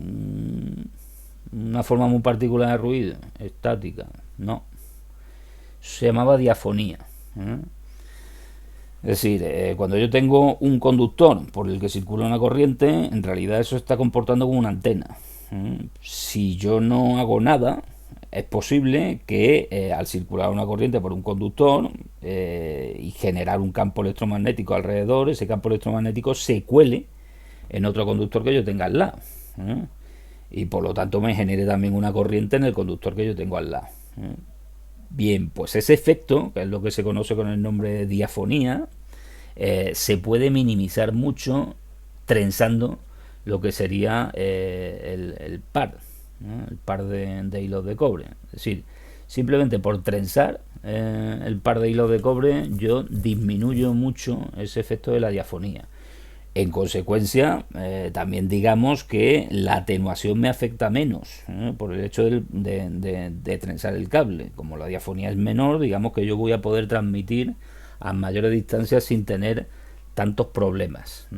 una forma muy particular de ruido, estática. No, se llamaba diafonía. Es decir, cuando yo tengo un conductor por el que circula una corriente, en realidad eso está comportando como una antena. Si yo no hago nada, es posible que al circular una corriente por un conductor y generar un campo electromagnético alrededor, ese campo electromagnético se cuele en otro conductor que yo tenga al lado. Y por lo tanto me genere también una corriente en el conductor que yo tengo al lado. Bien, pues ese efecto, que es lo que se conoce con el nombre de diafonía, se puede minimizar mucho trenzando lo que sería el par, ¿no? El par de hilos de cobre. Es decir, simplemente por trenzar el par de hilos de cobre yo disminuyo mucho ese efecto de la diafonía. En consecuencia, también digamos que la atenuación me afecta menos por el hecho de trenzar el cable. Como la diafonía es menor, digamos que yo voy a poder transmitir a mayores distancias sin tener tantos problemas.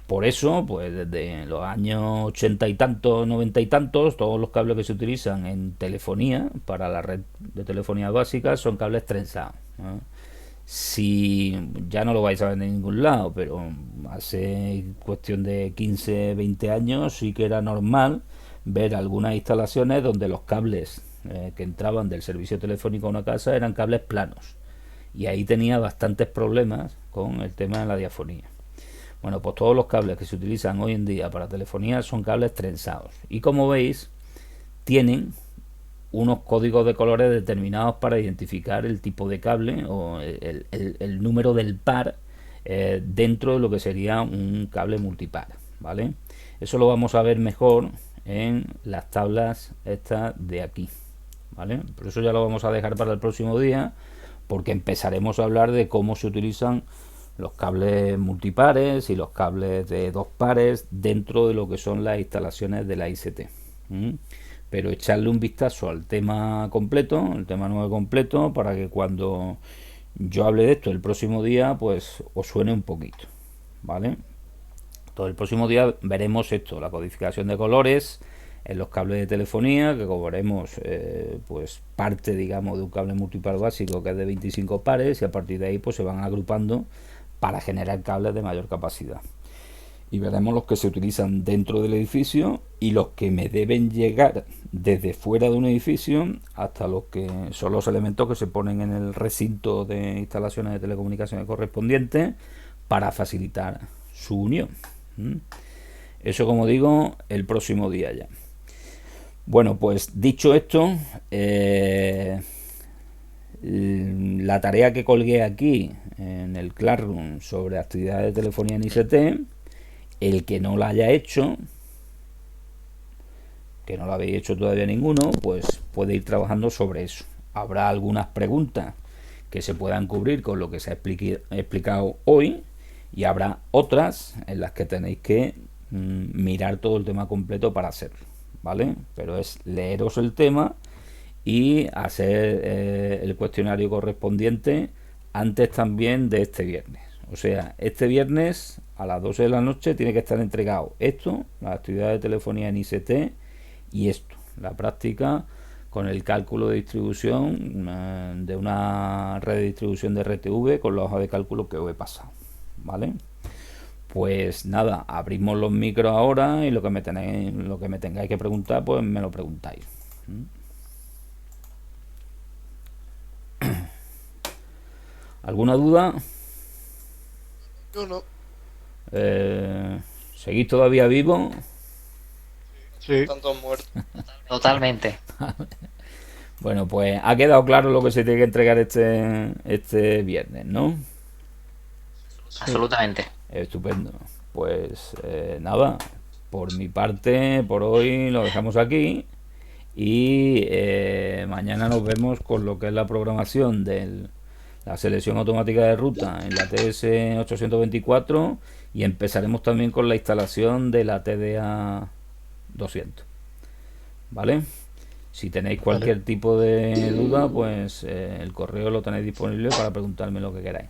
Por eso, pues desde los años 80 y tantos, 90 y tantos, todos los cables que se utilizan en telefonía, para la red de telefonía básica, son cables trenzados. Si ya no lo vais a ver en ningún lado, pero hace cuestión de 15, 20 años sí que era normal ver algunas instalaciones donde los cables que entraban del servicio telefónico a una casa eran cables planos, y ahí tenía bastantes problemas con el tema de la diafonía. Bueno, pues todos los cables que se utilizan hoy en día para telefonía son cables trenzados, y como veis tienen unos códigos de colores determinados para identificar el tipo de cable o el número del par dentro de lo que sería un cable multipar, ¿vale? Eso lo vamos a ver mejor en las tablas estas de aquí, ¿vale? Por eso ya lo vamos a dejar para el próximo día, porque empezaremos a hablar de cómo se utilizan los cables multipares y los cables de dos pares dentro de lo que son las instalaciones de la ICT. Pero echarle un vistazo al tema completo, el tema 9 completo, para que cuando yo hable de esto el próximo día, pues os suene un poquito, ¿vale? Todo el próximo día veremos esto, la codificación de colores en los cables de telefonía, que como veremos, pues parte, digamos, de un cable multipar básico que es de 25 pares, y a partir de ahí pues se van agrupando para generar cables de mayor capacidad. Y veremos los que se utilizan dentro del edificio y los que me deben llegar desde fuera de un edificio hasta los que son los elementos que se ponen en el recinto de instalaciones de telecomunicaciones correspondientes para facilitar su unión. Eso, como digo, el próximo día ya. Bueno, pues dicho esto, la tarea que colgué aquí en el Classroom sobre actividades de telefonía en ICT, el que no la haya hecho, que no la habéis hecho todavía ninguno, pues puede ir trabajando sobre eso. Habrá algunas preguntas que se puedan cubrir con lo que se ha explicado hoy, y habrá otras en las que tenéis que mirar todo el tema completo para hacerlo, ¿vale? Pero es leeros el tema y hacer el cuestionario correspondiente antes también de este viernes. O sea, este viernes a las 12 de la noche tiene que estar entregado esto, la actividad de telefonía en ICT, y esto, la práctica con el cálculo de distribución de una red de distribución de RTV con la hoja de cálculo que os he pasado, ¿vale? Pues nada, abrimos los micros ahora y lo que me tengáis que preguntar, pues me lo preguntáis. ¿Alguna duda? Yo no. ¿Seguís todavía vivo? Sí. Están todos muertos. Totalmente. Bueno, pues ha quedado claro lo que se tiene que entregar este viernes, ¿no? Absolutamente. Estupendo. Pues nada, por mi parte, por hoy lo dejamos aquí, y mañana nos vemos con lo que es la programación de la selección automática de ruta en la TS 824, y empezaremos también con la instalación de la TDA 200, ¿vale? Si tenéis cualquier tipo de duda, pues el correo lo tenéis disponible para preguntarme lo que queráis.